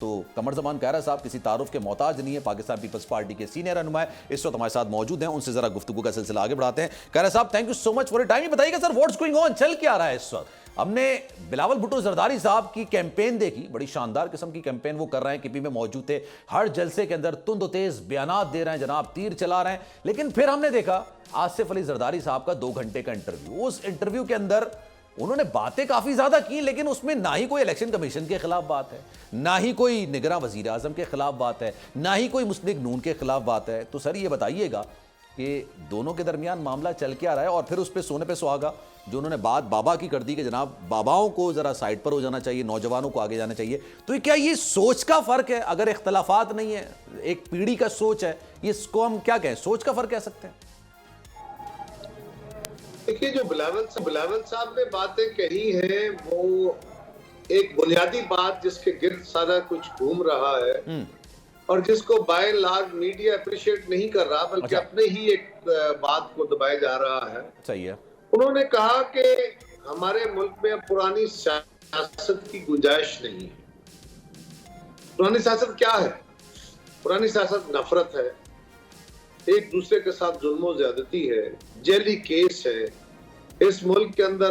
तो कमर जमान कायरा साहब किसी तारुफ के मोहताज नहीं है, पाकिस्तान पीपल्स पार्टी के सीनियर रहनुमा इस वक्त हमारे साथ मौजूद हैं। उनसे जरा गुफ्तगू का सिलसिला आगे बढ़ाते हैं। कायरा साहब, thank you so much for time. बताइएगा सर, व्हाट्स गोइंग ऑन, चल क्या रहा है इस वक्त? हमने बिलावल भुट्टो जरदारी साहब की कैंपेन देखी, बड़ी शानदार किस्म की कैंपेन वो कर रहे हैं। किपी में मौजूद थे, हर जलसे के अंदर तुंद तेज बयानात दे रहे हैं, जनाब तीर चला रहे हैं। लेकिन फिर हमने देखा आसिफ अली जरदारी साहब का 2 घंटे का इंटरव्यू। उस इंटरव्यू के अंदर उन्होंने बातें काफी ज्यादा की, लेकिन उसमें ना ही कोई इलेक्शन कमीशन के खिलाफ बात है, ना ही कोई निगरां वजीर आजम के खिलाफ बात है, ना ही कोई मुस्लिम लीग नून के खिलाफ बात है। तो सर ये बताइएगा कि दोनों के दरमियान मामला चल क्या रहा है? और फिर उस पर सोने पे सुहागा जो उन्होंने बात बाबा की कर दी कि जनाब बाबाओं को जरा साइड पर हो जाना चाहिए, नौजवानों को आगे जाना चाहिए। तो क्या ये सोच का फर्क है? अगर इख्तलाफात नहीं है, एक पीढ़ी का सोच है, इसको हम क्या कहें, सोच का फर्क कह सकते हैं? देखिए, जो बिलावल साहब ने बातें कही हैं वो एक बुनियादी बात जिसके गिर्द सारा कुछ घूम रहा है और जिसको बाय लार्ज मीडिया अप्रिशिएट नहीं कर रहा, बल्कि अपने ही एक बात को दबाया जा रहा है। सही है। उन्होंने कहा कि हमारे मुल्क में अब पुरानी सियासत की गुंजाइश नहीं है। पुरानी सियासत क्या है? पुरानी सियासत नफरत है, एक दूसरे के साथ जुल्म ज्यादती है, जेली केस है। इस मुल्क के अंदर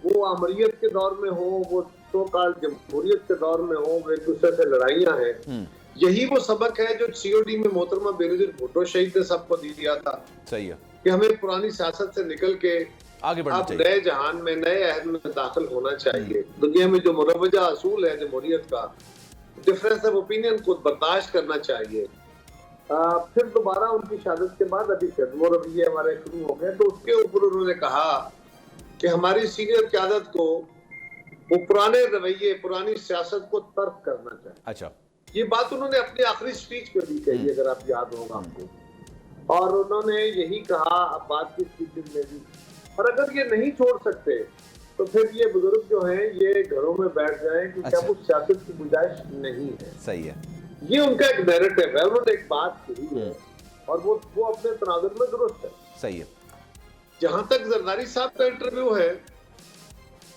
वो अमरीयत के दौर में हो, वो सो कॉल्ड जमहूरियत के दौर में हो, वो एक दूसरे से लड़ाइयां हैं। यही वो सबक है जो सीओडी में मोहतरमा बेनजीर भुट्टो शहीद ने सबको दिया था। सही है कि हमें पुरानी सियासत से निकल के आगे बढ़ना अब चाहिए, नए जहान में, नए अहद में दाखिल होना चाहिए। दुनिया में जो मुरवजा असूल है जमहूरियत का, डिफरेंस ऑफ ओपिनियन को बर्दाश्त करना चाहिए। फिर दोबारा उनकी शहादत के बाद अभी वो रवैये हमारे शुरू हो गए, तो उसके ऊपर उन्होंने कहा कि हमारी सीनियर क़यादत को वो पुराने रवैये, पुरानी सियासत को तर्क करना चाहिए। अच्छा, ये बात उन्होंने अपनी आखिरी स्पीच में भी कही, अगर आप याद होगा आपको। और उन्होंने यही कहा अब बात की स्पीच में भी। और अगर ये नहीं छोड़ सकते तो फिर ये बुजुर्ग जो हैं ये घरों में बैठ जाएं, क्योंकि अब उस सियासत की गुंजाइश नहीं है। सही है, ये उनका एक नैरेटिव है, उन्होंने एक बात कही है और वो अपने तनाजुर में दुरुस्त है। सही है। जहां तक जरदारी साहब का इंटरव्यू है,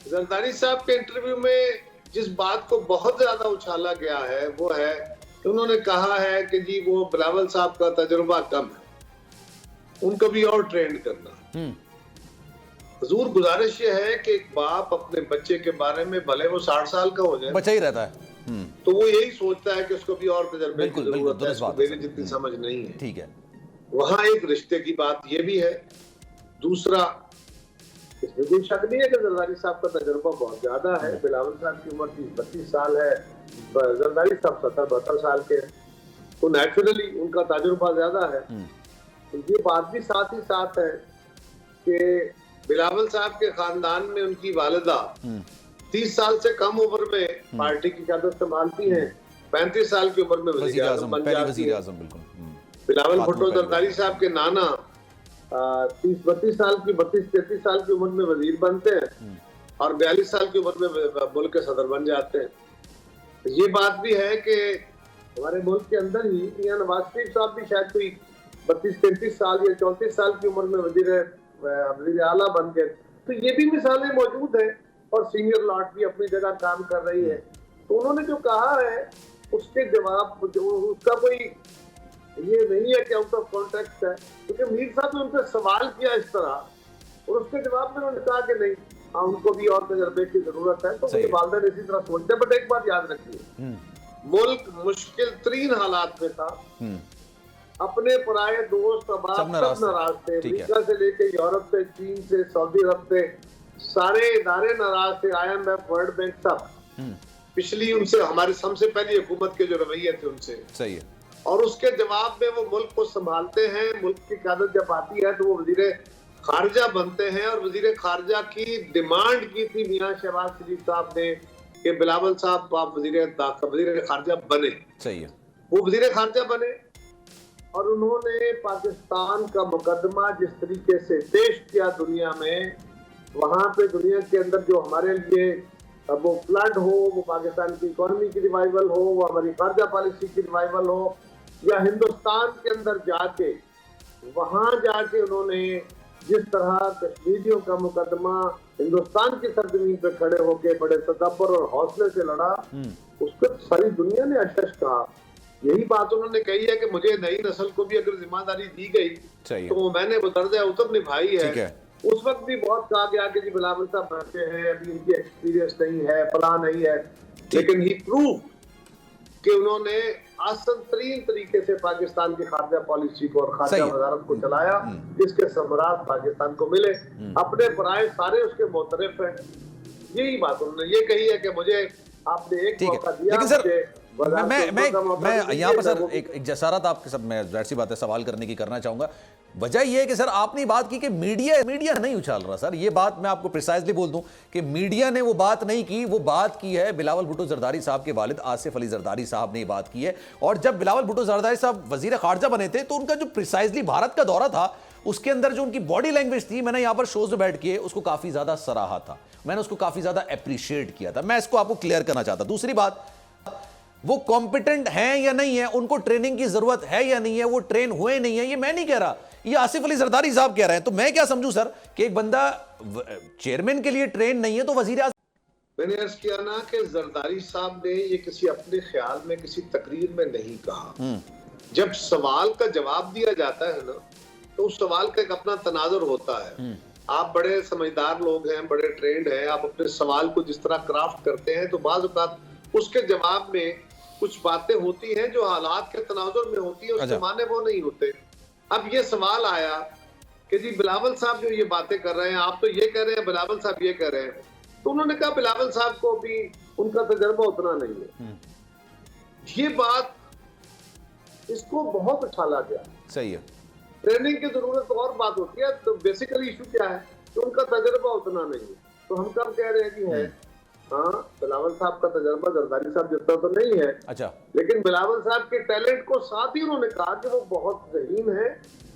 जरदारी साहब के इंटरव्यू में जिस बात को बहुत ज्यादा उछाला गया है वो है कि उन्होंने कहा है कि जी वो बिलावल साहब का तजुर्बा कम है, उनको भी और ट्रेंड करना। हुजूर, गुजारिश ये है कि एक बाप अपने बच्चे के बारे में, भले वो 60 साल का हो जाए, बच्चा ही रहता है, तो वो यही सोचता है कि उसको भी और तजर्बे की जरूरत है, उसको मेरी जितनी समझ नहीं है। ठीक है, वहां एक रिश्ते की बात ये भी है। दूसरा, इसमें कोई शक नहीं है कि जरदारी साहब का तजुर्बा बहुत ज्यादा है। बिलावल साहब की उम्र 30-32 साल है, जरदारी साहब 70-72 साल के, तो नेचुरली उनका तजुर्बा ज्यादा है। तो ये बात भी साथ ही साथ है कि बिलावल साहब के खानदान में उनकी वालिदा 30 साल से कम उम्र में पार्टी की क़यादत संभालती हैं, 35 साल की उम्र में वज़ीर आज़म बन जाती है। बिलावल भुट्टो जरदारी साहब के नाना 30-32 साल की, 32-33 साल की उम्र में वजीर बनते हैं और 42 साल की उम्र में मुल्क के सदर बन जाते हैं। ये बात भी है कि हमारे मुल्क के अंदर ही मियां नवाज शरीफ साहब भी शायद कोई 32-33 साल या 34 साल की उम्र में वजीर आला बन गए। तो ये भी मिसालें मौजूद हैं और सीनियर लॉट भी अपनी जगह काम कर रही है। तो उन्होंने जो कहा है उसके जवाब, उसका कोई ये नहीं है कि आउट ऑफ कॉन्टेक्स्ट है, क्योंकि मीर साहब ने उनसे सवाल किया इस तरह और उसके जवाब में उन्होंने कहा कि नहीं, हाँ उनको भी और तजर्बे की जरूरत है। तो मेरे वालिदैन इसी तरह सोचते हैं। बट एक बात याद रखिए, मुल्क मुश्किल तरीन हालात में था, अपने पराये दोस्त अहबाब सब नाराज थे, अमेरिका से लेके यूरोप से, चीन से, सऊदी अरब से, सारे इदारे नाराज थे, IMF, वर्ल्ड बैंक, सब पिछली उनसे, हमारे सबसे पहली हुकूमत के जो रवैये थे उनसे। सही है। और उसके जवाब में वो मुल्क को संभालते हैं। मुल्क की क़यादत जब आती है तो वो वजीर खारजा बनते हैं और वजीर खारजा की डिमांड की थी मियां शहबाज शरीफ साहब ने कि बिलावल साहब आप वजीर खारजा बने। सही है। वो वजीर खारजा बने और उन्होंने पाकिस्तान का मुकदमा जिस तरीके से पेश किया दुनिया में, वहां पे दुनिया के अंदर जो हमारे लिए वो फ्लड हो, वो पाकिस्तान की इकोनॉमी की रिवाइवल हो, वो हमारी खारजा पॉलिसी की रिवाइवल हो, या हिंदुस्तान के अंदर जाके वहां जाके उन्होंने जिस तरह कश्मीरियों का मुकदमा हिंदुस्तान की सरजमीन पे खड़े होके बड़े तदब्बर और हौसले से लड़ा, उस पर सारी दुनिया ने अशश कहा। यही बात उन्होंने कही है कि मुझे नई नस्ल को भी अगर जिम्मेदारी दी गई तो मैंने वो दर्जा उतर निभाई है। उस वक्त भी बहुत कहा गया कि जी बिलावल साहब बच्चे हैं, अभी इनकी एक्सपीरियंस नहीं है, फला नहीं है, लेकिन ही प्रूव कि उन्होंने आसान तरीन तरीके से पाकिस्तान की खारजा पॉलिसी को और खारजा वजारत को चलाया, जिसके समरात पाकिस्तान को मिले। अपने पराए सारे उसके मोतरफ हैं। यही बात उन्होंने ये कही है कि मुझे आपने एक मौका दिया। लेकिन सर मैं यहाँ पर सर एक जसारत आपके सब मैं जाहिर सी बात है सवाल करने की करना चाहूंगा। वजह यह है कि सर आपने बात की कि मीडिया नहीं उछाल रहा। सर ये बात मैं आपको प्रिसाइजली बोल दूं कि मीडिया ने वो बात नहीं की, वो बात की है बिलावल भुट्टो जरदारी साहब के वालिद आसिफ अली जरदारी साहब ने बात की है। और जब बिलावल भुट्टो जरदारी साहब वजीर खारजा बने थे तो उनका जो प्रिसाइजली भारत का दौरा था उसके अंदर जो उनकी बॉडी लैंग्वेज थी, मैंने यहां पर शोज में बैठ के उसको काफी ज्यादा सराहा था, मैंने उसको काफी ज्यादा अप्रिशिएट किया था। मैं इसको आपको क्लियर करना चाहता। दूसरी बात, वो कॉम्पिटेंट हैं या नहीं है, उनको ट्रेनिंग की जरूरत है या नहीं है, वो ट्रेन हुए नहीं है, ये मैं नहीं कह रहा, ये आसिफ अली जरदारी साहब कह रहे हैं। तो मैं क्या समझूं सर कि एक बंदा चेयरमैन के लिए ट्रेन नहीं है तो वजीर आज़म। मैंने अर्ज किया ना कि जरदारी साहब ने ये किसी अपने ख्याल में किसी तकरीर में नहीं कहा। जब सवाल का जवाब दिया जाता है ना तो उस सवाल का एक अपना तनाजुर होता है। आप बड़े समझदार लोग हैं, बड़े ट्रेंड हैं, आप अपने सवाल को जिस तरह क्राफ्ट करते हैं तो बाज़ औक़ात उसके जवाब में कुछ बातें होती हैं जो हालात के तनाजुर में होती है, उसके माने वो नहीं होते। अब ये सवाल आया कि जी बिलावल साहब जो ये बातें कर रहे हैं, आप तो ये कह रहे हैं, बिलावल साहब ये कह रहे हैं, तो उन्होंने कहा बिलावल साहब को भी उनका तजर्बा उतना नहीं है। ये बात इसको बहुत उछाला गया। सही है, ट्रेनिंग की जरूरत तो और बात होती है। तो बेसिकली इशू क्या है कि उनका तजर्बा उतना नहीं है। तो हम कब कह रहे हैं कि है, हाँ बिलावल साहब का तजर्बा जरदारी साहब जितना तो नहीं है, अच्छा, लेकिन बिलावल साहब के टैलेंट को साथ ही उन्होंने कहा कि वो बहुत ज़हीन है,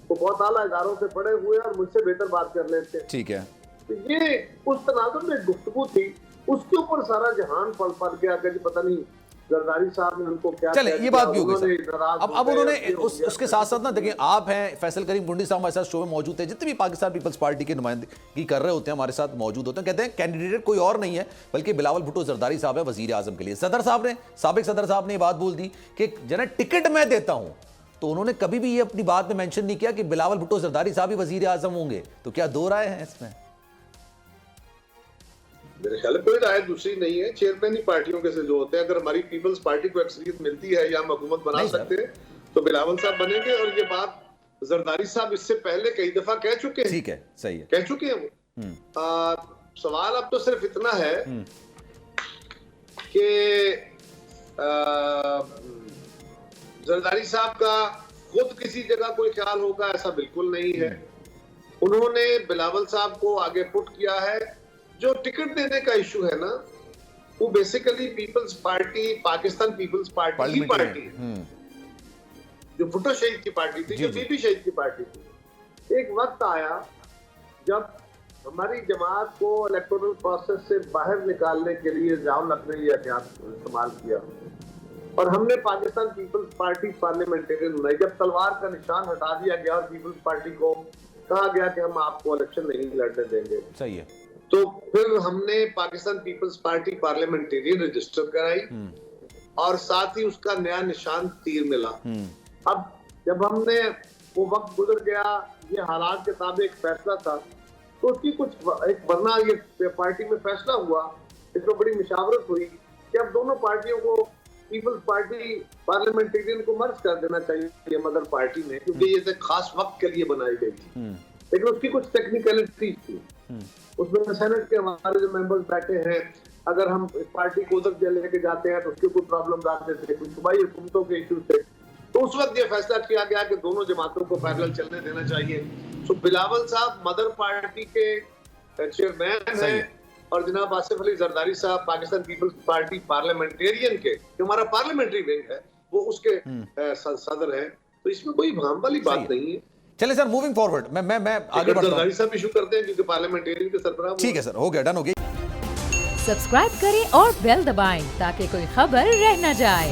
वो बहुत आला इदारों से पढ़े हुए और मुझसे बेहतर बात कर लेते हैं। ठीक है, तो ये उस तनाजुर में गुफ्तगू थी, उसके ऊपर सारा जहान पल गया कि पता नहीं जरदारी साहब ने उनको क्या। चले ये बात भी हो गई सर। अब उन्होंने उसके साथ साथ ना देखिए, आप हैं फैसल करीम गुंडी साहब हमारे साथ शो में मौजूद थे, जितने भी पाकिस्तान पीपल्स पार्टी के नुमाइंदगी कर रहे होते हैं हमारे साथ मौजूद होते हैं, कहते हैं कैंडिडेट कोई और नहीं है बल्कि बिलावल भुट्टो जरदारी साहब है वजीर आजम के लिए। साबिक सदर साहब ने ये बात बोल दी कि जना टिकट मैं देता हूं, तो उन्होंने कभी भी ये अपनी बात में मेंशन नहीं किया कि बिलावल भुट्टो जरदारी साहब ही वजीर आजम होंगे। तो क्या दो राय हैं इसमें? मेरे ख्याल में कोई राय दूसरी नहीं है। चेयरमैन ही पार्टियों के से जो होते हैं, अगर हमारी पीपल्स पार्टी को अक्सरियत मिलती है या हम हुकूमत बना सकते हैं तो बिलावल साहब बनेंगे। और ये बात जरदारी साहब इससे पहले कई दफा कह चुके हैं। ठीक है, सही है, कह चुके हैं वो। सवाल अब तो सिर्फ इतना है कि जरदारी साहब का खुद किसी जगह कोई ख्याल होगा ऐसा बिल्कुल नहीं है। उन्होंने बिलावल साहब को आगे पुट किया है। जो टिकट देने का इशू है ना, वो basically people's party, Pakistan people's party की पार्टी है, जो भुट्टो शहीद की पार्टी थी, जो बीबी शहीद की पार्टी थी। एक वक्त आया जब हमारी जमात को इलेक्टोरल प्रोसेस से बाहर निकालने के लिए जाओ ने ये इस्तेमाल किया और हमने पाकिस्तान पीपल्स पार्टी पार्लियामेंटेरियन बनाई। जब तलवार का निशान हटा दिया गया और पीपल्स पार्टी को कहा गया कि हम आपको इलेक्शन नहीं लड़ने देंगे, सही है, तो फिर हमने Pakistan people's party parliamentarian register कराई और साथ ही उसका नया निशान तीर मिला। अब जब हमने वो वक्त गुजर गया, ये हालात के ताबिक एक फैसला था, तो उसकी कुछ एक वरना ये पार्टी में फैसला हुआ, इसमें बड़ी मुशावरत हुई कि अब दोनों पार्टियों को पीपल्स पार्टी पार्लियामेंटेरियन को मर्ज कर देना चाहिए मदर पार्टी में, क्योंकि ये खास वक्त के लिए बनाई गई थी। लेकिन उसकी कुछ टेक्निकलिटी थी। उसमें सेनेट के हमारे जो मेंबर्स बैठे हैं, अगर हम इस पार्टी को उधर लेके जाते हैं तो उसके कुछ प्रॉब्लम आते थे, कुछ सूबाई हुकूमतों के इशू थे, तो उस वक्त ये फैसला किया गया कि दोनों जमातों को पैरेलल चलने देना चाहिए। तो बिलावल साहब मदर पार्टी के चेयरमैन हैं और जनाब आसिफ अली जरदारी साहब पाकिस्तान पीपल्स पार्टी पार्लियामेंटेरियन के, जो हमारा पार्लियामेंट्री विंग है, वो उसके सदर हैं। तो इसमें कोई भ्रम वाली बात नहीं है। चले सर, मूविंग फॉरवर्ड, मैं आगे बढ़ता हूं। सब इशू करते हैं क्योंकि पार्लियामेंटेरियन के सरबराह। ठीक है सर, हो गया, डन हो गई। सब्सक्राइब करें और बेल दबाएं ताकि कोई खबर रह न जाए।